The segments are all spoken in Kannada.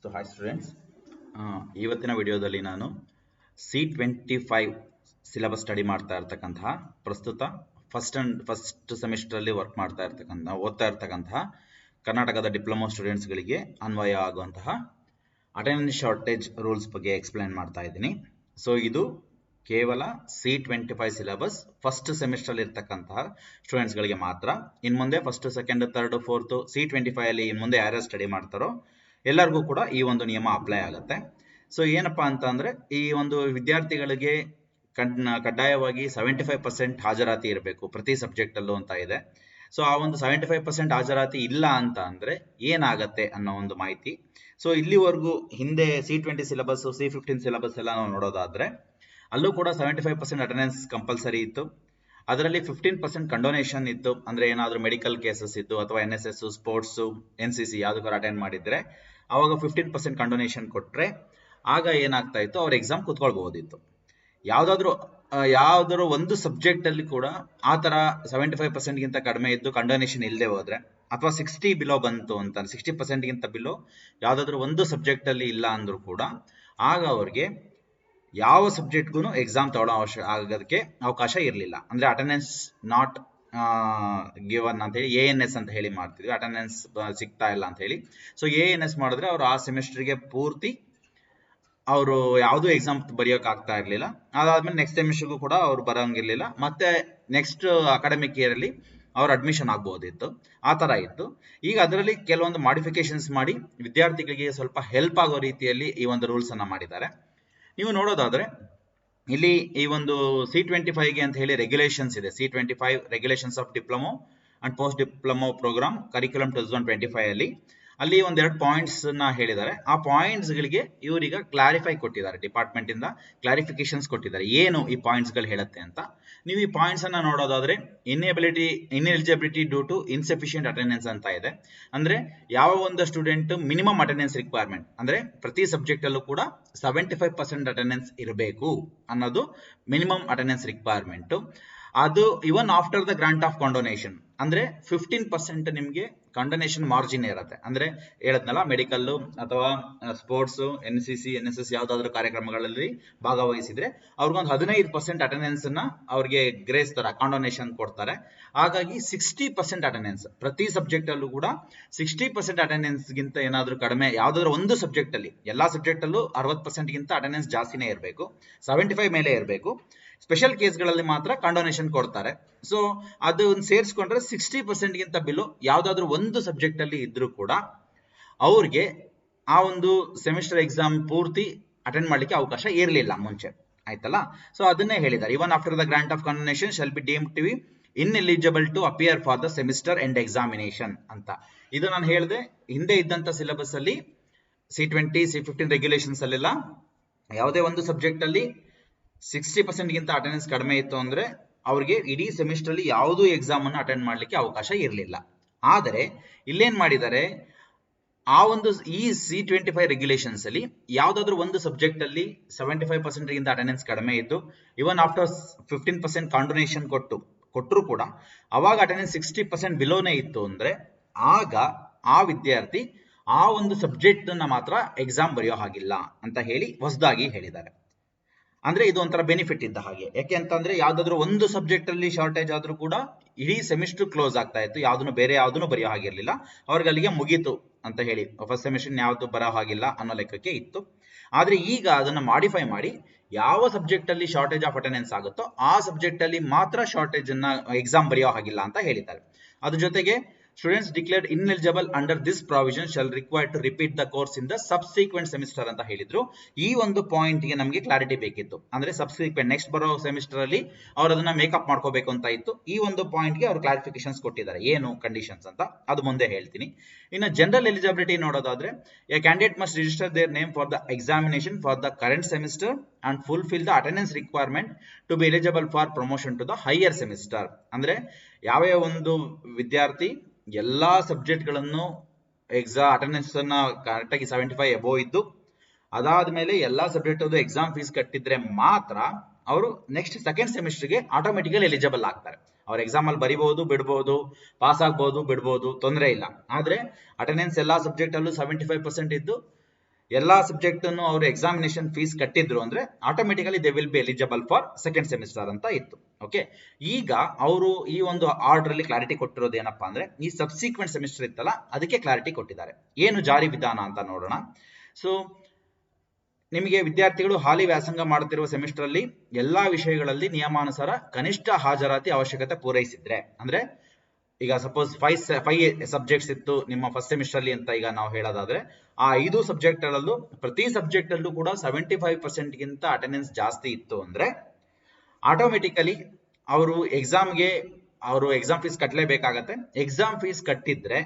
ಸೊ ಹಾಯ್ ಸ್ಟೂಡೆಂಟ್ಸ್, ಇವತ್ತಿನ ವಿಡಿಯೋದಲ್ಲಿ ನಾನು C25 ಸಿಲೆಬಸ್ ಸ್ಟಡಿ ಮಾಡ್ತಾ ಇರ್ತಕ್ಕಂತಹ ಪ್ರಸ್ತುತ ಫಸ್ಟ್ ಸೆಮಿಸ್ಟರಲ್ಲಿ ಓದ್ತಾ ಇರ್ತಕ್ಕಂತಹ ಕರ್ನಾಟಕದ ಡಿಪ್ಲೊಮಾ ಸ್ಟೂಡೆಂಟ್ಸ್ಗಳಿಗೆ ಅನ್ವಯ ಆಗುವಂತಹ ಅಟೆಂಡೆನ್ಸ್ ಶಾರ್ಟೇಜ್ ರೂಲ್ಸ್ ಬಗ್ಗೆ ಎಕ್ಸ್ಪ್ಲೈನ್ ಮಾಡ್ತಾ ಇದ್ದೀನಿ. ಸೊ ಇದು ಕೇವಲ C25 ಸಿಲೆಬಸ್ ಫಸ್ಟ್ ಸೆಮಿಸ್ಟರ್ ಇರ್ತಕ್ಕಂತಹ ಸ್ಟೂಡೆಂಟ್ಸ್ಗಳಿಗೆ ಮಾತ್ರ. ಇನ್ನು ಮುಂದೆ first, second, third, fourth C25 ಅಲ್ಲಿ ಇನ್ನು ಮುಂದೆ ಯಾರ್ಯಾರು ಸ್ಟಡಿ ಮಾಡ್ತಾರೋ ಎಲ್ಲರಿಗೂ ಕೂಡ ಈ ಒಂದು ನಿಯಮ ಅಪ್ಲೈ ಆಗುತ್ತೆ. ಸೊ ಏನಪ್ಪಾ ಅಂತ ಅಂದ್ರೆ, ಈ ಒಂದು ವಿದ್ಯಾರ್ಥಿಗಳಿಗೆ ಕಡ್ಡಾಯವಾಗಿ 75% ಹಾಜರಾತಿ ಇರಬೇಕು ಪ್ರತಿ ಸಬ್ಜೆಕ್ಟ್ ಅಲ್ಲೂ ಅಂತ ಇದೆ. ಸೊ ಆ ಒಂದು 75% ಹಾಜರಾತಿ ಇಲ್ಲ ಅಂತ ಅಂದ್ರೆ ಏನಾಗತ್ತೆ ಅನ್ನೋ ಒಂದು ಮಾಹಿತಿ. ಸೊ ಇಲ್ಲಿವರೆಗೂ ಹಿಂದೆ C20 ಸಿಲೆಬಸ್, C15 ಸಿಲೆಬಸ್ ಎಲ್ಲ ನಾವು ನೋಡೋದಾದ್ರೆ ಅಲ್ಲೂ ಕೂಡ 75% ಅಟೆಂಡೆನ್ಸ್ ಕಂಪಲ್ಸರಿ ಇತ್ತು. ಅದರಲ್ಲಿ 15% ಕಂಡೋನೇಷನ್ ಇತ್ತು. ಅಂದ್ರೆ ಏನಾದ್ರೂ ಮೆಡಿಕಲ್ ಕೇಸಸ್ ಇತ್ತು ಅಥವಾ NSS, ಸ್ಪೋರ್ಟ್ಸ್, NCC ಯಾವ್ದಕ್ಕಾರು ಅಟೆಂಡ್ ಮಾಡಿದ್ರೆ ಅವಾಗ 15% ಕಂಡೋನೇಷನ್ ಕೊಟ್ರೆ ಆಗ ಏನಾಗ್ತಾ ಇತ್ತು, ಅವ್ರ ಎಕ್ಸಾಮ್ ಕುತ್ಕೊಳ್ಬಹುದಿತ್ತು. ಯಾವ್ದಾದ್ರು ಒಂದು ಸಬ್ಜೆಕ್ಟ್ ಅಲ್ಲಿ ಕೂಡ ಆ ತರ 75% ಗಿಂತ ಕಡಿಮೆ ಇದ್ದು ಕಂಡೋನೇಷನ್ ಇಲ್ಲದೆ ಹೋದ್ರೆ, ಅಥವಾ 60 ಬಿಲೋ ಬಂತು ಅಂತ 60% ಗಿಂತ ಬಿಲೋ ಯಾವ್ದಾದ್ರು ಒಂದು ಸಬ್ಜೆಕ್ಟ್ ಅಲ್ಲಿ ಇಲ್ಲ ಅಂದ್ರೂ ಕೂಡ ಆಗ ಅವ್ರಿಗೆ ಯಾವ ಸಬ್ಜೆಕ್ಟ್ಗೂ ಎಕ್ಸಾಮ್ ಆಗೋದಕ್ಕೆ ಅವಕಾಶ ಇರಲಿಲ್ಲ. ಅಂದ್ರೆ ಅಟೆಂಡೆನ್ಸ್ ನಾಟ್ ಗಿವನ್ ಅಂತ ಹೇಳಿ ANS ಅಂತ ಹೇಳಿ ಮಾಡ್ತಿದ್ವಿ. ಅಟೆಂಡೆನ್ಸ್ ಸಿಗ್ತಾ ಇಲ್ಲ ಅಂತ ಹೇಳಿ. ಸೊ ANS ಮಾಡಿದ್ರೆ ಅವ್ರು ಆ ಸೆಮಿಸ್ಟರ್ಗೆ ಪೂರ್ತಿ ಅವರು ಯಾವ್ದು ಎಕ್ಸಾಮ್ ಬರೆಯೋಕೆ ಆಗ್ತಾ ಇರ್ಲಿಲ್ಲ. ಅದಾದ್ಮೇಲೆ ನೆಕ್ಸ್ಟ್ ಸೆಮಿಸ್ಟರ್ಗೂ ಕೂಡ ಅವ್ರು ಬರೋಂಗಿರ್ಲಿಲ್ಲ. ಮತ್ತೆ ನೆಕ್ಸ್ಟ್ ಅಕಾಡೆಮಿಕ್ ಇಯರ್ ಅಲ್ಲಿ ಅವ್ರ ಅಡ್ಮಿಷನ್ ಆಗ್ಬಹುದಿತ್ತು. ಆ ತರ ಇತ್ತು. ಈಗ ಅದರಲ್ಲಿ ಕೆಲವೊಂದು ಮಾಡಿಫಿಕೇಶನ್ಸ್ ಮಾಡಿ ವಿದ್ಯಾರ್ಥಿಗಳಿಗೆ ಸ್ವಲ್ಪ ಹೆಲ್ಪ್ ಆಗೋ ರೀತಿಯಲ್ಲಿ ಈ ಒಂದು ರೂಲ್ಸ್ ಅನ್ನ ಮಾಡಿದ್ದಾರೆ. ನೀವು ನೋಡೋದಾದ್ರೆ ಇಲ್ಲಿ ಈ ಒಂದು C25 ಅಂತ ಹೇಳಿ ರೆಗ್ಯುಲೇಷನ್ಸ್ ಇದೆ. C25 regulations of diploma and post diploma program curriculum 2025 ಅಲ್ಲಿ ಒಂದೆರಡು ಪಾಯಿಂಟ್ಸ್ ನ ಹೇಳಿದ್ದಾರೆ. ಆ ಪಾಯಿಂಟ್ಸ್ ಗಳಿಗೆ ಇವರೀಗ ಕ್ಲಾರಿಫೈ ಕೊಟ್ಟಿದ್ದಾರೆ, ಡಿಪಾರ್ಟ್ಮೆಂಟ್ ಇಂದ ಕ್ಲಾರಿಫಿಕೇಶನ್ಸ್ ಕೊಟ್ಟಿದ್ದಾರೆ ಏನು ಈ ಪಾಯಿಂಟ್ಸ್ ಗಳು ಹೇಳುತ್ತೆ ಅಂತ. ನೀವು ಈ ಪಾಯಿಂಟ್ಸ್ ಅನ್ನ ನೋಡೋದಾದ್ರೆ ಇನ್ಎಲಿಜಿಬಿಲಿಟಿ ಡ್ಯೂ ಟು ಇನ್ಸಫಿಷಿಯಂಟ್ ಅಟೆಂಡೆನ್ಸ್ ಅಂತ ಇದೆ. ಅಂದ್ರೆ ಯಾವ ಒಂದು ಸ್ಟೂಡೆಂಟ್ ಮಿನಿಮಮ್ ಅಟೆಂಡೆನ್ಸ್ ರಿಕ್ವೈರ್ಮೆಂಟ್, ಅಂದ್ರೆ ಪ್ರತಿ ಸಬ್ಜೆಕ್ಟ್ ಅಲ್ಲೂ ಕೂಡ 75% ಅಟೆಂಡೆನ್ಸ್ ಇರಬೇಕು ಅನ್ನೋದು ಮಿನಿಮಮ್ ಅಟೆಂಡೆನ್ಸ್ ರಿಕ್ವೈರ್ಮೆಂಟ್. ಅದು even after the grant of condonation, ಅಂದ್ರೆ 15% ನಿಮ್ಗೆ ಕಾಂಡೋನೇಷನ್ ಮಾರ್ಜಿನ್ ಇರುತ್ತೆ. ಅಂದ್ರೆ ಹೇಳದ್ನಲ್ಲ, ಮೆಡಿಕಲ್ ಅಥವಾ ಸ್ಪೋರ್ಟ್ಸ್, NCC, NSS ಯಾವ್ದಾದ್ರು ಕಾರ್ಯಕ್ರಮಗಳಲ್ಲಿ ಭಾಗವಹಿಸಿದ್ರೆ ಅವ್ರಿಗೊಂದು 15% ಅಟೆಂಡೆನ್ಸ್ ನ ಅವ್ರಿಗೆ ಗ್ರೇಸ್ ತರ ಕಾಂಡೋನೇಷನ್ ಕೊಡ್ತಾರೆ. ಹಾಗಾಗಿ 60% ಅಟೆಂಡೆನ್ಸ್ ಪ್ರತಿ ಸಬ್ಜೆಕ್ಟ್ ಅಲ್ಲೂ ಕೂಡ 60% ಅಟೆಂಡೆನ್ಸ್ ಗಿಂತ ಏನಾದ್ರೂ ಕಡಿಮೆ ಯಾವ್ದಾದ್ರು ಒಂದು ಸಬ್ಜೆಕ್ಟ್ ಅಲ್ಲಿ, ಎಲ್ಲಾ ಸಬ್ಜೆಕ್ಟ್ ಅಲ್ಲೂ 60% ಗಿಂತ ಅಟೆಂಡೆನ್ಸ್ ಜಾಸ್ತಿನೇ ಇರಬೇಕು, 75 ಮೇಲೆ ಇರಬೇಕು. ಸ್ಪೆಷಲ್ ಕೇಸ್ಗಳಲ್ಲಿ ಮಾತ್ರ ಕಾಂಡೋನೇಷನ್ ಕೊಡ್ತಾರೆ. ಸೊ ಅದು ಸೇರಿಸ್ಕೊಂಡ್ರೆ 60% ಗಿಂತ ಬಿಲೋ ಯಾವ್ದಾದ್ರು ಒಂದು ಸಬ್ಜೆಕ್ಟ್ ಅಲ್ಲಿ ಇದ್ರೂ ಕೂಡ ಅವ್ರಿಗೆ ಆ ಒಂದು ಸೆಮಿಸ್ಟರ್ ಎಕ್ಸಾಮ್ ಪೂರ್ತಿ ಅಟೆಂಡ್ ಮಾಡ್ಲಿಕ್ಕೆ ಅವಕಾಶ ಇರಲಿಲ್ಲ ಮುಂಚೆ. ಆಯ್ತಲ್ಲ? ಸೊ ಅದನ್ನೇ ಹೇಳಿದ್ದಾರೆ, even after the grant of condonation shall be deemed to be ineligible to appear for the semester end examination ಅಂತ. ಇದು ನಾನು ಹೇಳಿದೆ, ಹಿಂದೆ ಇದ್ದಂತ ಸಿಲೆಬಸ್ ಅಲ್ಲಿ C20, C15 ರೆಗ್ಯುಲೇಷನ್ಸ್ ಅಲ್ಲೆಲ್ಲ ಯಾವುದೇ ಒಂದು ಸಬ್ಜೆಕ್ಟ್ ಅಲ್ಲಿ 60% ಗಿಂತ ಅಟೆಂಡೆನ್ಸ್ ಕಡಿಮೆ ಇತ್ತು ಅಂದ್ರೆ ಅವ್ರಿಗೆ ಇಡೀ ಸೆಮಿಸ್ಟರ್ ಅಲ್ಲಿ ಯಾವುದೂ ಎಕ್ಸಾಮ್ ಅನ್ನು ಅಟೆಂಡ್ ಮಾಡ್ಲಿಕ್ಕೆ ಅವಕಾಶ ಇರಲಿಲ್ಲ. ಆದರೆ ಇಲ್ಲೇನ್ ಮಾಡಿದ್ದಾರೆ, ಆ ಒಂದು ಈ C25 ರೆಗ್ಯುಲೇಷನ್ಸ್ ಅಲ್ಲಿ ಯಾವ್ದಾದ್ರು ಒಂದು ಸಬ್ಜೆಕ್ಟ್ ಅಲ್ಲಿ 75% ಗಿಂತ ಅಟೆಂಡೆನ್ಸ್ ಕಡಿಮೆ ಇದ್ದು ಇವನ್ ಆಫ್ಟರ್ 15% ಕಾಂಡೋನೇಷನ್ ಕೊಟ್ಟರು ಕೂಡ ಅವಾಗ ಅಟೆಂಡೆನ್ಸ್ 60% ಬಿಲೋನೇ ಇತ್ತು ಅಂದ್ರೆ ಆಗ ಆ ವಿದ್ಯಾರ್ಥಿ ಆ ಒಂದು ಸಬ್ಜೆಕ್ಟ್ ಅನ್ನ ಮಾತ್ರ ಎಕ್ಸಾಮ್ ಬರೆಯೋ ಹಾಗಿಲ್ಲ ಅಂತ ಹೇಳಿ ಹೊಸದಾಗಿ ಹೇಳಿದ್ದಾರೆ. ಅಂದ್ರೆ ಇದು ಒಂಥರ ಬೆನಿಫಿಟ್ ಇದ್ದ ಹಾಗೆ. ಯಾಕೆ ಅಂತಂದ್ರೆ ಯಾವ್ದಾದ್ರು ಒಂದು ಸಬ್ಜೆಕ್ಟ್ ಅಲ್ಲಿ ಶಾರ್ಟೇಜ್ ಆದ್ರೂ ಕೂಡ ಇಡೀ ಸೆಮಿಸ್ಟರ್ ಕ್ಲೋಸ್ ಆಗ್ತಾ ಇತ್ತು, ಯಾವ್ದನ್ನು ಬರೆಯೋ ಹಾಗಿರ್ಲಿಲ್ಲ, ಅವ್ರಿಗೆ ಅಲ್ಲಿಗೆ ಮುಗೀತು ಅಂತ ಹೇಳಿ ಫಸ್ಟ್ ಸೆಮಿಸ್ಟರ್ ಯಾವ್ದು ಬರೋ ಹಾಗಿಲ್ಲ ಅನ್ನೋ ಲೆಕ್ಕಕ್ಕೆ ಇತ್ತು. ಆದ್ರೆ ಈಗ ಅದನ್ನ ಮಾಡಿಫೈ ಮಾಡಿ ಯಾವ ಸಬ್ಜೆಕ್ಟ್ ಅಲ್ಲಿ ಶಾರ್ಟೇಜ್ ಆಫ್ ಅಟೆಂಡೆನ್ಸ್ ಆಗುತ್ತೋ ಆ ಸಬ್ಜೆಕ್ಟ್ ಅಲ್ಲಿ ಮಾತ್ರ ಶಾರ್ಟೇಜ್ ಅನ್ನ ಎಕ್ಸಾಮ್ ಬರೆಯೋ ಹಾಗಿಲ್ಲ ಅಂತ ಹೇಳಿದ್ದಾರೆ. ಅದ್ರ ಜೊತೆಗೆ students declared ineligible under this provision shall required to repeat the course in the subsequent semester ಅಂತ ಹೇಳಿದ್ರು. ಈ ಒಂದು ಪಾಯಿಂಟ್ ಗೆ ನಮಗೆ ಕ್ಲಾರಿಟಿ ಬೇಕಿತ್ತು. ಅಂದ್ರೆ ಸಬ್ಸಿಕ್ವೆಂಟ್ ನೆಕ್ಸ್ಟ್ ಬರೋ ಸೆಮಿಸ್ಟರ್ ಅಲ್ಲಿ ಅವ್ರು ಅದನ್ನ ಮೇಕಪ್ ಮಾಡ್ಕೋಬೇಕು ಅಂತ ಇತ್ತು. ಈ ಒಂದು ಪಾಯಿಂಟ್ ಗೆ ಅವ್ರು ಕ್ಲಾರಿಫಿಕೇಶನ್ಸ್ ಕೊಟ್ಟಿದ್ದಾರೆ, ಏನು ಕಂಡೀಷನ್ಸ್ ಅಂತ ಅದು ಮುಂದೆ ಹೇಳ್ತೀನಿ. ಇನ್ನು ಜನರಲ್ ಎಲಿಜಿಬಿಲಿಟಿ ನೋಡೋದಾದ್ರೆ, a candidate must register their name for the examination for the current semester and fulfil the attendance requirement to be eligible for promotion to the higher semester. ಅಂದ್ರೆ ಯಾವ್ಯಾವ ಒಂದು ವಿದ್ಯಾರ್ಥಿ ಎಲ್ಲಾ ಸಬ್ಜೆಕ್ಟ್ ಗಳನ್ನು ಅಟೆಂಡೆನ್ಸ್ ಅನ್ನ ಕರೆಕ್ಟ್ ಆಗಿ 75 ಎಬೋ ಇದ್ದು ಅದಾದ್ಮೇಲೆ ಎಲ್ಲಾ ಸಬ್ಜೆಕ್ಟ್ ಎಕ್ಸಾಮ್ ಫೀಸ್ ಕಟ್ಟಿದ್ರೆ ಮಾತ್ರ ಅವರು ನೆಕ್ಸ್ಟ್ ಸೆಕೆಂಡ್ ಸೆಮಿಸ್ಟರ್ಗೆ ಆಟೋಮೆಟಿಕಲಿ ಎಲಿಜಿಬಲ್ ಆಗ್ತಾರೆ. ಅವ್ರ ಎಕ್ಸಾಮ್ ಅಲ್ಲಿ ಬರಿಬಹುದು, ಬಿಡ್ಬಹುದು, ಪಾಸ್ ಆಗ್ಬಹುದು, ಬಿಡ್ಬಹುದು, ತೊಂದರೆ ಇಲ್ಲ. ಆದ್ರೆ ಅಟೆಂಡೆನ್ಸ್ ಎಲ್ಲಾ ಸಬ್ಜೆಕ್ಟ್ ಅಲ್ಲೂ 75% ಇದ್ದು ಎಲ್ಲಾ ಸಬ್ಜೆಕ್ಟ್ ಅನ್ನು ಅವರು ಎಕ್ಸಾಮಿನೇಷನ್ ಫೀಸ್ ಕಟ್ಟಿದ್ರು ಅಂದ್ರೆ automatically they will be eligible for second semester ಅಂತ ಇತ್ತು. ಓಕೆ, ಈಗ ಅವರು ಈ ಒಂದು ಆರ್ಡರ್ ಅಲ್ಲಿ ಕ್ಲಾರಿಟಿ ಕೊಟ್ಟಿರೋದು ಏನಪ್ಪಾ ಅಂದ್ರೆ ಈ ಸಬ್ಸಿಕ್ವೆಂಟ್ ಸೆಮಿಸ್ಟರ್ ಇತ್ತಲ್ಲ ಅದಕ್ಕೆ ಕ್ಲಾರಿಟಿ ಕೊಟ್ಟಿದ್ದಾರೆ. ಏನು ಜಾರಿ ವಿಧಾನ ಅಂತ ನೋಡೋಣ. ಸೊ ನಿಮಗೆ ವಿದ್ಯಾರ್ಥಿಗಳು ಹಾಲಿ ವ್ಯಾಸಂಗ ಮಾಡುತ್ತಿರುವ ಸೆಮಿಸ್ಟರ್ ಅಲ್ಲಿ ಎಲ್ಲಾ ವಿಷಯಗಳಲ್ಲಿ ನಿಯಮಾನುಸಾರ ಕನಿಷ್ಠ ಹಾಜರಾತಿ ಅವಶ್ಯಕತೆ ಪೂರೈಸಿದ್ರೆ, ಅಂದ್ರೆ ಈಗ ಸಪೋಸ್ 5 ಸಬ್ಜೆಕ್ಟ್ಸ್ ಇತ್ತು ನಿಮ್ಮ ಫಸ್ಟ್ ಸೆಮಿಸ್ಟರ್ ಅಲ್ಲಿ ಅಂತ ಈಗ ನಾವು ಹೇಳೋದಾದ್ರೆ, ಆ 5 ಸಬ್ಜೆಕ್ಟ್ ಗಳಲ್ಲೂ ಪ್ರತಿ ಸಬ್ಜೆಕ್ಟ್ ಅಲ್ಲೂ ಕೂಡ 75% ಗಿಂತ ಅಟೆಂಡೆನ್ಸ್ ಜಾಸ್ತಿ ಇತ್ತು ಅಂದ್ರೆ ಆಟೋಮೆಟಿಕಲಿ ಅವರು ಎಕ್ಸಾಮ್ ಫೀಸ್ ಕಟ್ಟಲೇಬೇಕಾಗತ್ತೆ. ಎಕ್ಸಾಮ್ ಫೀಸ್ ಕಟ್ಟಿದ್ರೆ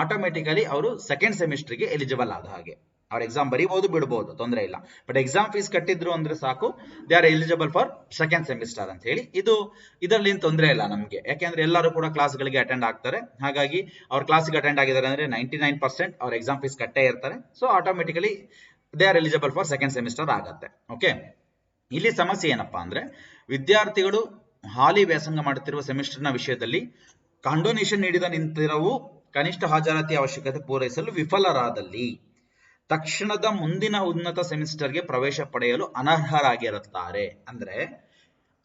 ಆಟೋಮೆಟಿಕಲಿ ಅವರು ಸೆಕೆಂಡ್ ಸೆಮಿಸ್ಟರ್ಗೆ ಎಲಿಜಿಬಲ್ ಆದ ಹಾಗೆ. ಅವ್ರ ಎಕ್ಸಾಮ್ ಬರೀಬಹುದು ಬಿಡಬಹುದು, ತೊಂದರೆ ಇಲ್ಲ. ಬಟ್ ಎಕ್ಸಾಮ್ ಫೀಸ್ ಕಟ್ಟಿದ್ರು ಅಂದ್ರೆ ಸಾಕು, they are eligible for second semester ಅಂತ ಹೇಳಿ. ಇದರಲ್ಲಿ ಏನು ತೊಂದರೆ ಇಲ್ಲ ನಮಗೆ, ಯಾಕೆಂದ್ರೆ ಎಲ್ಲರೂ ಕೂಡ ಕ್ಲಾಸ್ಗಳಿಗೆ ಅಟೆಂಡ್ ಆಗ್ತಾರೆ. ಹಾಗಾಗಿ ಅವ್ರ ಕ್ಲಾಸ್ಗೆ ಅಟೆಂಡ್ ಆಗಿದ್ದಾರೆ ಅಂದ್ರೆ 99% ಅವ್ರ ಎಕ್ಸಾಮ್ ಫೀಸ್ ಕಟ್ಟೇ ಇರ್ತಾರೆ. So automatically they are eligible for second semester ಆಗತ್ತೆ. ಓಕೆ, ಇಲ್ಲಿ ಸಮಸ್ಯೆ ಏನಪ್ಪಾ ಅಂದ್ರೆ ವಿದ್ಯಾರ್ಥಿಗಳು ಹಾಲಿ ವ್ಯಾಸಂಗ ಮಾಡುತ್ತಿರುವ ಸೆಮಿಸ್ಟರ್ನ ವಿಷಯದಲ್ಲಿ ಕಾಂಡೋನೇಷನ್ ನೀಡಿದ ನಿಂತಿರವು ಕನಿಷ್ಠ ಹಾಜರಾತಿ ಅವಶ್ಯಕತೆ ಪೂರೈಸಲು ವಿಫಲರಾದಲ್ಲಿ ತಕ್ಷಣದ ಮುಂದಿನ ಉನ್ನತ ಸೆಮಿಸ್ಟರ್ಗೆ ಪ್ರವೇಶ ಪಡೆಯಲು ಅನರ್ಹರಾಗಿರುತ್ತಾರೆ. ಅಂದ್ರೆ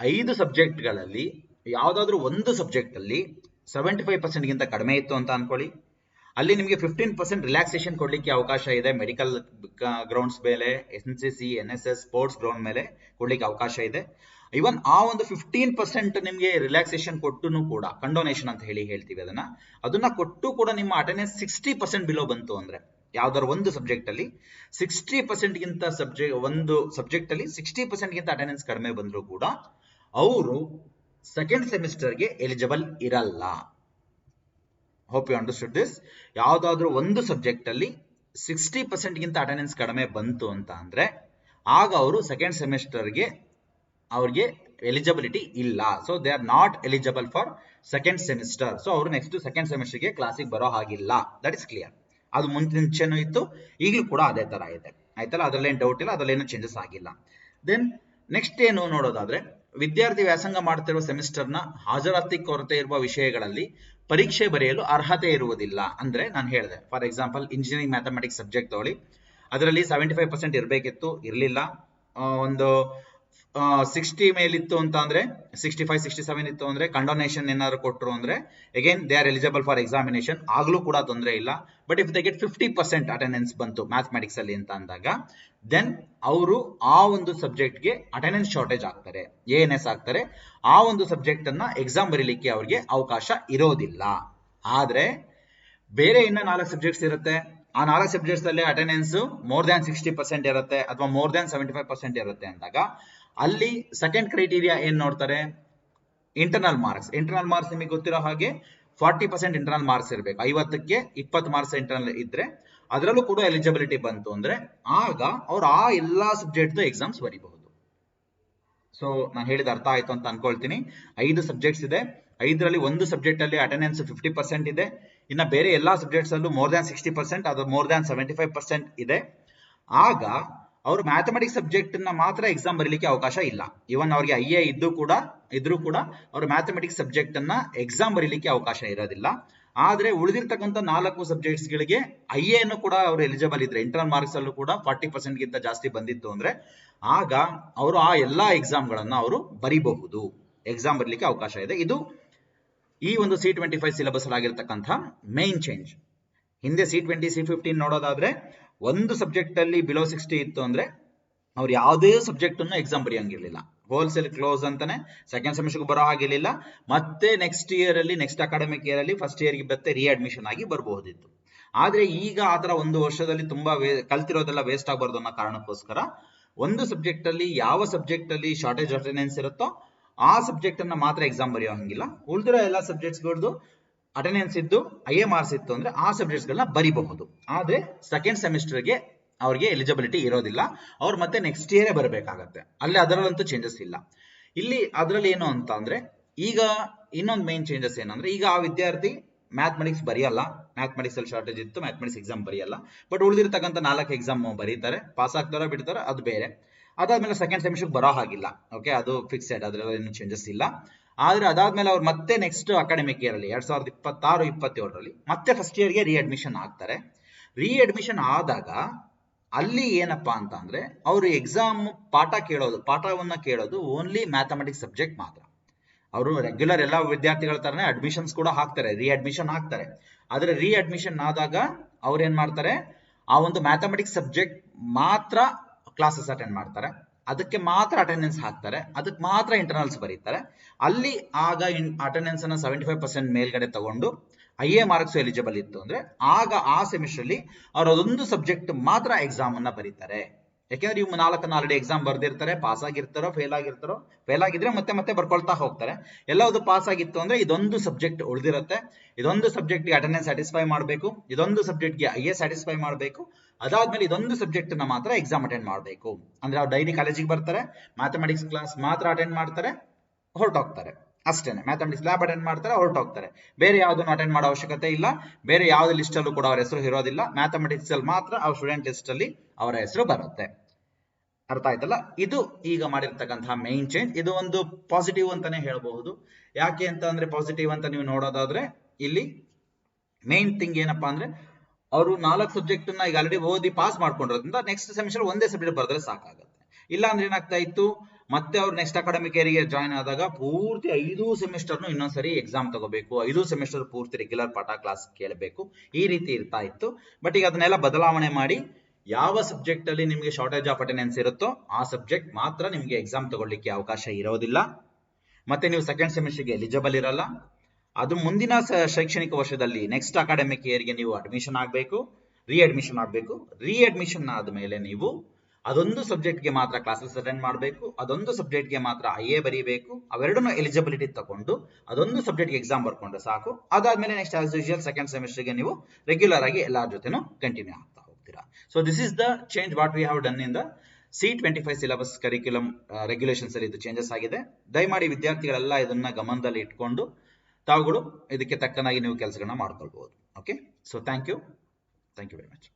5 ಸಬ್ಜೆಕ್ಟ್ಗಳಲ್ಲಿ ಯಾವ್ದಾದ್ರು ಒಂದು ಸಬ್ಜೆಕ್ಟ್ ಅಲ್ಲಿ 75% ಗಿಂತ ಕಡಿಮೆ ಇತ್ತು ಅಂತ ಅನ್ಕೊಳ್ಳಿ, ಅಲ್ಲಿ ನಿಮಗೆ 15% ರಿಲ್ಯಾಕ್ಸೇಷನ್ ಕೊಡ್ಲಿಕ್ಕೆ ಅವಕಾಶ ಇದೆ. ಮೆಡಿಕಲ್ ಗ್ರೌಂಡ್ಸ್ ಮೇಲೆ, NCC, NSS ಸ್ಪೋರ್ಟ್ಸ್ ಗ್ರೌಂಡ್ ಮೇಲೆ ಕೊಡ್ಲಿಕ್ಕೆ ಅವಕಾಶ ಇದೆ. ಇವನ್ ಆ ಒಂದು 15% ನಿಮಗೆ ರಿಲ್ಯಾಕ್ಸೇಷನ್ ಕೊಟ್ಟು ಕೂಡ, ಕಂಡೋನೇಷನ್ ಅಂತ ಹೇಳ್ತೀವಿ ಅದನ್ನ ಕೊಟ್ಟು ಕೂಡ ನಿಮ್ಮ ಅಟೆಂಡೆನ್ಸ್ 60% ಬಿಲೋ ಬಂತು ಅಂದ್ರೆ, ಯಾವ್ದಾದ್ರು ಒಂದು ಸಬ್ಜೆಕ್ಟ್ ಅಲ್ಲಿ 60% ಗಿಂತ ಒಂದು ಸಬ್ಜೆಕ್ಟ್ ಅಲ್ಲಿ 60% ಗಿಂತ ಅಟೆಂಡೆನ್ಸ್ ಕಡಿಮೆ ಬಂದ್ರು ಕೂಡ ಅವರು ಸೆಕೆಂಡ್ ಸೆಮಿಸ್ಟರ್ಗೆ ಎಲಿಜಿಬಲ್ ಇರಲ್ಲ. Hope you understood this. ಯಾವ್ದಾದ್ರು ಒಂದು ಸಬ್ಜೆಕ್ಟ್ ಅಲ್ಲಿ 60% ಗಿಂತ ಅಟೆಂಡೆನ್ಸ್ ಕಡಿಮೆ ಬಂತು ಅಂತ ಅಂದ್ರೆ ಆಗ ಅವರು ಸೆಕೆಂಡ್ ಸೆಮಿಸ್ಟರ್ಗೆ ಅವ್ರಿಗೆ ಎಲಿಜಿಬಿಲಿಟಿ ಇಲ್ಲ. So they are not eligible for second semester. So ಅವರು ನೆಕ್ಸ್ಟ್ ಸೆಕೆಂಡ್ ಸೆಮಿಸ್ಟರ್ಗೆ ಕ್ಲಾಸಿಗೆ ಬರೋ ಹಾಗಿಲ್ಲ. That is clear. ಅದು ಮುಂಚೆನೂ ಇತ್ತು, ಈಗಲೂ ಕೂಡ ಅದೇ ತರ ಇದೆ. ಆಯ್ತಲ್ಲ, ಅದ್ರಲ್ಲೇನು ಡೌಟ್ ಇಲ್ಲ, ಅದ್ರಲ್ಲೇನು ಚೇಂಜಸ್ ಆಗಿಲ್ಲ. ದೆನ್ ನೆಕ್ಸ್ಟ್ ಏನು ನೋಡೋದಾದ್ರೆ, ವಿದ್ಯಾರ್ಥಿ ವ್ಯಾಸಂಗ ಮಾಡುತ್ತಿರುವ ಸೆಮಿಸ್ಟರ್ನ ಹಾಜರಾತಿ ಕೊರತೆ ಇರುವ ವಿಷಯಗಳಲ್ಲಿ ಪರೀಕ್ಷೆ ಬರೆಯಲು ಅರ್ಹತೆ ಇರುವುದಿಲ್ಲ. ಅಂದ್ರೆ ನಾನು ಹೇಳಿದೆ, for example engineering mathematics subject ತಗೊಳ್ಳಿ, ಅದರಲ್ಲಿ 75% ಇರಬೇಕಿತ್ತು, ಇರಲಿಲ್ಲ. ಒಂದು 60 ಮೇಲಿತ್ತು ಅಂತ ಅಂದ್ರೆ 65, 67 ಇತ್ತು ಅಂದ್ರೆ ಕಂಡೋನೇಷನ್ ಏನಾದ್ರು ಕೊಟ್ಟರು ಅಂದ್ರೆ again they are eligible for examination, ಆಗ್ಲೂ ಕೂಡ ತೊಂದರೆ ಇಲ್ಲ. But if they get 50% attendance ಬಂತು ಮ್ಯಾಥಮೆಟಿಕ್ಸ್ ಅಲ್ಲಿ ಅಂತ ಅಂದಾಗ ದೆನ್ ಅವರು ಆ ಒಂದು ಸಬ್ಜೆಕ್ಟ್ಗೆ ಅಟೆಂಡೆನ್ಸ್ ಶಾರ್ಟೇಜ್ ಆಗ್ತಾರೆ, ANS ಆಗ್ತಾರೆ. ಆ ಒಂದು ಸಬ್ಜೆಕ್ಟ್ ಅನ್ನ ಎಕ್ಸಾಮ್ ಬರೀಲಿಕ್ಕೆ ಅವ್ರಿಗೆ ಅವಕಾಶ ಇರೋದಿಲ್ಲ. ಆದ್ರೆ ಬೇರೆ ಇನ್ನ 4 ಸಬ್ಜೆಕ್ಟ್ಸ್ ಇರುತ್ತೆ, ಆ 4 ಸಬ್ಜೆಕ್ಟ್ಸ್ ಅಲ್ಲಿ ಅಟೆಂಡೆನ್ಸ್ ಮೋರ್ ದ್ಯಾನ್ 60% ಇರುತ್ತೆ ಅಥವಾ ಮೋರ್ ದ್ಯಾನ್ 75% ಇರುತ್ತೆ ಅಂದಾಗ ಅಲ್ಲಿ ಸೆಕೆಂಡ್ ಕ್ರೈಟೀರಿಯಾ ಏನ್ ನೋಡ್ತಾರೆ, ಇಂಟರ್ನಲ್ ಮಾರ್ಕ್ಸ್. ಇಂಟರ್ನಲ್ ಮಾರ್ಕ್ಸ್ ನಿಮಗೆ ಗೊತ್ತಿರೋ ಹಾಗೆ 40% ಇಂಟರ್ನಲ್ ಮಾರ್ಕ್ಸ್ ಇರಬೇಕು. 50ಕ್ಕೆ 20 ಮಾರ್ಕ್ಸ್ ಇಂಟರ್ನಲ್ ಇದ್ರೆ ಅದರಲ್ಲೂ ಕೂಡ ಎಲಿಜಿಬಿಲಿಟಿ ಬಂತು ಅಂದ್ರೆ ಆಗ ಅವ್ರು ಆ ಎಲ್ಲಾ ಸಬ್ಜೆಕ್ಟ್ ಎಕ್ಸಾಮ್ಸ್ ಬರೀಬಹುದು. ಸೊ ನಾನು ಹೇಳಿದ ಅರ್ಥ ಆಯ್ತು ಅಂತ ಅನ್ಕೊಳ್ತೀನಿ. 5 ಸಬ್ಜೆಕ್ಟ್ಸ್ ಇದೆ, 5ರಲ್ಲಿ ಒಂದು ಸಬ್ಜೆಕ್ಟ್ ಅಲ್ಲಿ ಅಟೆಂಡೆನ್ಸ್ 50% ಇದೆ, ಇನ್ನ ಬೇರೆ ಎಲ್ಲಾ ಸಬ್ಜೆಕ್ಟ್ಸ್ ಅಲ್ಲೂ ಮೋರ್ ದ್ಯಾನ್ 60% ಅದು ಮೋರ್ ದ್ಯಾನ್ 75% ಇದೆ. ಆಗ ಅವರು ಮ್ಯಾಥಮೆಟಿಕ್ಸ್ ಸಬ್ಜೆಕ್ಟ್ ನ ಮಾತ್ರ ಎಕ್ಸಾಮ್ ಬರೀಲಿಕ್ಕೆ ಅವಕಾಶ ಇಲ್ಲ. ಇವನ್ ಅವ್ರಿಗೆ IA ಇದ್ರೂ ಕೂಡ ಅವರು ಮ್ಯಾಥಮೆಟಿಕ್ಸ್ ಸಬ್ಜೆಕ್ಟ್ ಅನ್ನ ಎಕ್ಸಾಮ್ ಬರೀಲಿಕ್ಕೆ ಅವಕಾಶ ಇರೋದಿಲ್ಲ. ಆದ್ರೆ ಉಳಿದಿರ್ತಕ್ಕಂಥ 4 ಸಬ್ಜೆಕ್ಟ್ಸ್ ಗಳಿಗೆ IA ಅನ್ನು ಕೂಡ ಅವರು ಎಲಿಜಿಬಲ್ ಇದ್ರೆ, ಇಂಟರ್ನಲ್ ಮಾರ್ಕ್ಸ್ ಅಲ್ಲೂ ಕೂಡ 40% ಗಿಂತ ಜಾಸ್ತಿ ಬಂದಿತ್ತು ಅಂದ್ರೆ ಆಗ ಅವರು ಆ ಎಲ್ಲಾ ಎಕ್ಸಾಮ್ ಗಳನ್ನ ಅವರು ಬರೀಬಹುದು, ಎಕ್ಸಾಮ್ ಬರೀಲಿಕ್ಕೆ ಅವಕಾಶ ಇದೆ. ಇದು ಈ ಒಂದು C25 ಸಿಲೆಬಸ್ ಆಗಿರ್ತಕ್ಕಂಥ ಮೇನ್ ಚೇಂಜ್. ಹಿಂದೆ C20, C15 ನೋಡೋದಾದ್ರೆ ಒಂದು ಸಬ್ಜೆಕ್ಟ್ ಅಲ್ಲಿ ಬಿಲೋ 60 ಇತ್ತು ಅಂದ್ರೆ ಅವ್ರು ಯಾವುದೇ ಸಬ್ಜೆಕ್ಟ್ ಅನ್ನು ಎಕ್ಸಾಮ್ ಬರೆಯಂಗಿರ್ಲಿಲ್ಲ, ಹೋಲ್ಸೇಲ್ ಕ್ಲೋಸ್ ಅಂತಾನೆ ಸೆಕೆಂಡ್ ಸೆಮಿಸ್ಟರ್ ಬರೋ ಹಾಗಿರ್ಲಿಲ್ಲ. ಮತ್ತೆ ನೆಕ್ಸ್ಟ್ ಇಯರ್ ಅಲ್ಲಿ, ನೆಕ್ಸ್ಟ್ ಅಕಾಡೆಮಿಕ್ ಇಯರ್ ಅಲ್ಲಿ ಫಸ್ಟ್ ಇಯರ್ಗೆ ಮತ್ತೆ ರೀಅಡ್ಮಿಷನ್ ಆಗಿ ಬರಬಹುದಿತ್ತು. ಆದ್ರೆ ಈಗ ಆತರ ಒಂದು ವರ್ಷದಲ್ಲಿ ತುಂಬಾ ಕಲ್ತಿರೋದೆಲ್ಲ ವೇಸ್ಟ್ ಆಗಬಾರ್ದು ಅನ್ನೋ ಕಾರಣಕ್ಕೋಸ್ಕರ ಒಂದು ಸಬ್ಜೆಕ್ಟ್ ಅಲ್ಲಿ ಯಾವ ಸಬ್ಜೆಕ್ಟ್ ಅಲ್ಲಿ ಶಾರ್ಟೇಜ್ ಅಟೆಂಡೆನ್ಸ್ ಇರುತ್ತೋ ಆ ಸಬ್ಜೆಕ್ಟ್ ಅನ್ನ ಮಾತ್ರ ಎಕ್ಸಾಮ್ ಬರೆಯೋ ಹಂಗಿಲ್ಲ. ಉಳಿದಿರೋ ಎಲ್ಲಾ ಸಬ್ಜೆಕ್ಟ್ಸ್ ಗಳದ್ದು ಅಟೆಂಡೆನ್ಸ್ ಇದ್ದು IA ಮಾರ್ಕ್ಸ್ ಇತ್ತು ಅಂದ್ರೆ ಆ ಸಬ್ಜೆಕ್ಟ್ಸ್ ಗಳನ್ನ ಬರೀಬಹುದು. ಆದ್ರೆ ಸೆಕೆಂಡ್ ಸೆಮಿಸ್ಟರ್ಗೆ ಅವ್ರಿಗೆ ಎಲಿಜಿಬಿಲಿಟಿ ಇರೋದಿಲ್ಲ, ಅವ್ರು ಮತ್ತೆ ನೆಕ್ಸ್ಟ್ ಇಯರೇ ಬರಬೇಕಾಗತ್ತೆ. ಅಲ್ಲಿ ಅದರಲ್ಲಂತೂ ಚೇಂಜಸ್ ಇಲ್ಲ. ಇಲ್ಲಿ ಅದರಲ್ಲಿ ಏನು ಅಂತ ಅಂದ್ರೆ ಈಗ ಇನ್ನೊಂದು ಮೇನ್ ಚೇಂಜಸ್ ಏನಂದ್ರೆ, ಈಗ ಆ ವಿದ್ಯಾರ್ಥಿ ಮ್ಯಾಥಮೆಟಿಕ್ಸ್ ಬರೆಯಲ್ಲ, ಮ್ಯಾಥಮೆಟಿಕ್ಸ್ ಅಲ್ಲಿ ಶಾರ್ಟೇಜ್ ಇತ್ತು, ಮ್ಯಾಥಮೆಟಿಕ್ಸ್ ಎಕ್ಸಾಮ್ ಬರೆಯಲ್ಲ. ಬಟ್ ಉಳಿದಿರ್ತಕ್ಕಂಥ 4 ಎಕ್ಸಾಮ್ ಬರೀತಾರೆ, ಪಾಸ್ ಆಗ್ತಾರೋ ಬಿಡ್ತಾರೋ ಅದು ಬೇರೆ. ಅದಾದ್ಮೇಲೆ ಸೆಕೆಂಡ್ ಸೆಮಿಸ್ಟರ್ ಬರೋ ಹಾಗಿಲ್ಲ. ಓಕೆ, ಅದು ಫಿಕ್ಸೆಡ್, ಅದ್ರಲ್ಲಿ ಏನು ಚೇಂಜಸ್ ಇಲ್ಲ. ಆದ್ರೆ ಅದಾದ್ಮೇಲೆ ಅವ್ರು ಮತ್ತೆ ನೆಕ್ಸ್ಟ್ ಅಕಾಡೆಮಿಕ್ ಇಯರ್ ಅಲ್ಲಿ 2026-27ರಲ್ಲಿ ಮತ್ತೆ ಫಸ್ಟ್ ಇಯರ್ಗೆ ರೀಅಡ್ಮಿಷನ್ ಆಗ್ತಾರೆ. ರೀಅಡ್ಮಿಷನ್ ಆದಾಗ ಅಲ್ಲಿ ಏನಪ್ಪಾ ಅಂತ ಅಂದ್ರೆ ಅವರು ಎಕ್ಸಾಮ್ ಪಾಠವನ್ನ ಕೇಳೋದು ಓನ್ಲಿ ಮ್ಯಾಥಮೆಟಿಕ್ಸ್ ಸಬ್ಜೆಕ್ಟ್ ಮಾತ್ರ. ಅವರು ರೆಗ್ಯುಲರ್ ಎಲ್ಲ ವಿದ್ಯಾರ್ಥಿಗಳ ತರನೇ ಅಡ್ಮಿಷನ್ಸ್ ಕೂಡ ಹಾಕ್ತಾರೆ, ರೀಅಡ್ಮಿಷನ್ ಹಾಕ್ತಾರೆ. ಆದ್ರೆ ರೀಅಡ್ಮಿಷನ್ ಆದಾಗ ಅವ್ರು ಏನ್ ಮಾಡ್ತಾರೆ, ಆ ಒಂದು ಮ್ಯಾಥಮೆಟಿಕ್ಸ್ ಸಬ್ಜೆಕ್ಟ್ ಮಾತ್ರ ಕ್ಲಾಸಸ್ ಅಟೆಂಡ್ ಮಾಡ್ತಾರೆ, ಅದಕ್ಕೆ ಮಾತ್ರ ಅಟೆಂಡೆನ್ಸ್ ಹಾಕ್ತಾರೆ, ಅದಕ್ಕೆ ಮಾತ್ರ ಇಂಟರ್ನಲ್ಸ್ ಬರೀತಾರೆ. ಅಲ್ಲಿ ಆಗ ಅಟೆಂಡೆನ್ಸ್ ಅನ್ನ 75% ಮೇಲ್ಗಡೆ ತಗೊಂಡು IA ಮಾರ್ಕ್ಸ್ ಎಲಿಜಿಬಲ್ ಇತ್ತು ಅಂದ್ರೆ ಆಗ ಆ ಸೆಮಿಸ್ಟರ್ ಅಲ್ಲಿ ಅವ್ರು ಅದೊಂದು ಸಬ್ಜೆಕ್ಟ್ ಮಾತ್ರ ಎಕ್ಸಾಮ್ ಅನ್ನ ಬರೀತಾರೆ. ಯಾಕೆಂದ್ರೆ ಇವು 4 ಆಲ್ರೆಡಿ ಎಕ್ಸಾಮ್ ಬರ್ದಿರ್ತಾರೆ, ಪಾಸ್ ಆಗಿರ್ತಾರೋ ಫೇಲ್ ಆಗಿರ್ತಾರೋ, ಫೇಲ್ ಆಗಿದ್ರೆ ಮತ್ತೆ ಮತ್ತೆ ಬರ್ಕೊಳ್ತಾ ಹೋಗ್ತಾರೆ. ಎಲ್ಲವುದು ಪಾಸ್ ಆಗಿತ್ತು ಅಂದ್ರೆ ಇದೊಂದು ಸಬ್ಜೆಕ್ಟ್ ಉಳಿದಿರುತ್ತೆ, ಇದೊಂದು ಸಬ್ಜೆಕ್ಟ್ಗೆ ಅಟೆಂಡೆನ್ಸ್ ಸ್ಯಾಟಿಸ್ಫೈ ಮಾಡಬೇಕು, ಇದೊಂದು ಸಬ್ಜೆಕ್ಟ್ಗೆ IA ಸ್ಯಾಟಿಸ್ಫೈ ಮಾಡಬೇಕು, ಅದಾದ್ಮೇಲೆ ಇದೊಂದು ಸಬ್ಜೆಕ್ಟ್ ನ ಮಾತ್ರ ಎಕ್ಸಾಮ್ ಅಟೆಂಡ್ ಮಾಡಬೇಕು. ಅಂದ್ರೆ ಅವ್ರು ಡೈಲಿ ಕಾಲೇಜಿಗೆ ಬರ್ತಾರೆ, ಮ್ಯಾಥಮೆಟಿಕ್ಸ್ ಕ್ಲಾಸ್ ಮಾತ್ರ ಅಟೆಂಡ್ ಮಾಡ್ತಾರೆ, ಹೊರಟೋಗ್ತಾರೆ ಅಷ್ಟೇನೆ. ಮ್ಯಾಥಮೆಟಿಕ್ಸ್ ಲ್ಯಾಬ್ ಅಟೆಂಡ್ ಮಾಡ್ತಾರೆ, ಹೊರಟೋಗ್ತಾರೆ. ಬೇರೆ ಯಾವುದನ್ನು ಅಟೆಂಡ್ ಮಾಡೋ ಅವಶ್ಯಕತೆ ಇಲ್ಲ, ಬೇರೆ ಯಾವುದೇ ಲಿಸ್ಟ್ ಅಲ್ಲೂ ಕೂಡ ಅವರ ಹೆಸರು ಇರೋದಿಲ್ಲ. ಮ್ಯಾಥಮೆಟಿಕ್ಸ್ ಅಲ್ಲಿ ಮಾತ್ರ ಅವ್ರ ಸ್ಟೂಡೆಂಟ್ ಲಿಸ್ಟ್ ಅಲ್ಲಿ ಅವರ ಹೆಸರು ಬರುತ್ತೆ. ಅರ್ಥ ಆಯ್ತಲ್ಲ? ಇದು ಈಗ ಮಾಡಿರ್ತಕ್ಕಂತಹ ಮೈನ್ ಚೇಂಜ್. ಇದು ಒಂದು ಪಾಸಿಟಿವ್ ಅಂತಾನೆ ಹೇಳಬಹುದು. ಯಾಕೆ ಅಂತ ಅಂದ್ರೆ ಪಾಸಿಟಿವ್ ಅಂತ ನೀವು ನೋಡೋದಾದ್ರೆ ಇಲ್ಲಿ ಮೈನ್ ಥಿಂಗ್ ಏನಪ್ಪಾ ಅಂದ್ರೆ ಅವರು 4 ಸಬ್ಜೆಕ್ಟ್ ನ ಈಗ ಆಲ್ರೆಡಿ ಓದಿ ಪಾಸ್ ಮಾಡ್ಕೊಂಡಿರೋದ್ರಿಂದ ನೆಕ್ಸ್ಟ್ ಸೆಮಿಸ್ಟರ್ ಒಂದೇ ಸಬ್ಜೆಕ್ಟ್ ಬರೆದ್ರೆ ಸಾಕಾಗುತ್ತೆ. ಇಲ್ಲ ಅಂದ್ರೆ ಏನಾಗ್ತಾ ಇತ್ತು, ಮತ್ತೆ ಅವ್ರು ನೆಕ್ಸ್ಟ್ ಅಕಾಡೆಮಿಕ್ ಇಯರ್ಗೆ ಜಾಯ್ನ್ ಆದಾಗ ಪೂರ್ತಿ 5 ಸೆಮಿಸ್ಟರ್ನು ಇನ್ನೊಂದ್ಸರಿ ಎಕ್ಸಾಮ್ ತಗೋಬೇಕು, 5 ಸೆಮಿಸ್ಟರ್ ಪೂರ್ತಿ ರೆಗ್ಯುಲರ್ ಪಾಠ ಕ್ಲಾಸ್ ಕೇಳಬೇಕು, ಈ ರೀತಿ ಇರ್ತಾ ಇತ್ತು. ಬಟ್ ಈಗ ಅದನ್ನೆಲ್ಲ ಬದಲಾವಣೆ ಮಾಡಿ ಯಾವ ಸಬ್ಜೆಕ್ಟ್ ಅಲ್ಲಿ ನಿಮಗೆ ಶಾರ್ಟೇಜ್ ಆಫ್ ಅಟೆಂಡೆನ್ಸ್ ಇರುತ್ತೋ ಆ ಸಬ್ಜೆಕ್ಟ್ ಮಾತ್ರ ನಿಮಗೆ ಎಕ್ಸಾಮ್ ತಗೊಳ್ಳಿಕ್ಕೆ ಅವಕಾಶ ಇರೋದಿಲ್ಲ. ಮತ್ತೆ ನೀವು ಸೆಕೆಂಡ್ ಸೆಮಿಸ್ಟರ್ಗೆ ಎಲಿಜಿಬಲ್ ಇರಲ್ಲ. ಅದು ಮುಂದಿನ ಶೈಕ್ಷಣಿಕ ವರ್ಷದಲ್ಲಿ ನೆಕ್ಸ್ಟ್ ಅಕಾಡೆಮಿಕ್ ಇಯರ್ಗೆ ನೀವು ಅಡ್ಮಿಷನ್ ಆಗಬೇಕು, ರೀಅಡ್ಮಿಷನ್ ಆಗಬೇಕು. ರೀಅಡ್ಮಿಷನ್ ಆದ್ಮೇಲೆ ನೀವು ಅದೊಂದು ಸಬ್ಜೆಕ್ಟ್ಗೆ ಮಾತ್ರ ಕ್ಲಾಸಸ್ ಅಟೆಂಡ್ ಮಾಡಬೇಕು, ಅದೊಂದು ಸಬ್ಜೆಕ್ಟ್ಗೆ ಮಾತ್ರ IA ಬರೀಬೇಕು. ಅವೆರಡನ್ನು ಎಲಿಜಿಬಿಲಿಟಿ ತಗೊಂಡು ಅದೊಂದು ಸಬ್ಜೆಕ್ಟ್ಗೆ ಎಕ್ಸಾಮ್ ಬರ್ಕೊಂಡ್ರೆ ಸಾಕು. ಅದಾದ್ಮೇಲೆ ನೆಕ್ಸ್ಟ್ ಆಸ್ ಯೂಶುವಲ್ ಸೆಕೆಂಡ್ ಸೆಮಿಸ್ಟರ್ಗೆ ನೀವು ರೆಗ್ಯುಲರ್ ಆಗಿ ಎಲ್ಲರ ಜೊತೆನೂ ಕಂಟಿನ್ಯೂ ಆಗ್ತಾ ಹೋಗ್ತೀರಾ. So this is the change what we have done in the C25 syllabus curriculum regulations ಅಲ್ಲಿ ಇದು ಚೇಂಜಸ್ ಆಗಿದೆ. ದಯಮಾಡಿ ವಿದ್ಯಾರ್ಥಿಗಳೆಲ್ಲ ಇದನ್ನ ಗಮನದಲ್ಲಿ ಇಟ್ಕೊಂಡು ತಾವುಗಳು ಇದಕ್ಕೆ ತಕ್ಕನಾಗಿ ನೀವು ಕೆಲಸಗಳನ್ನ ಮಾಡ್ಕೊಳ್ಬಹುದು. Okay, so thank you very much.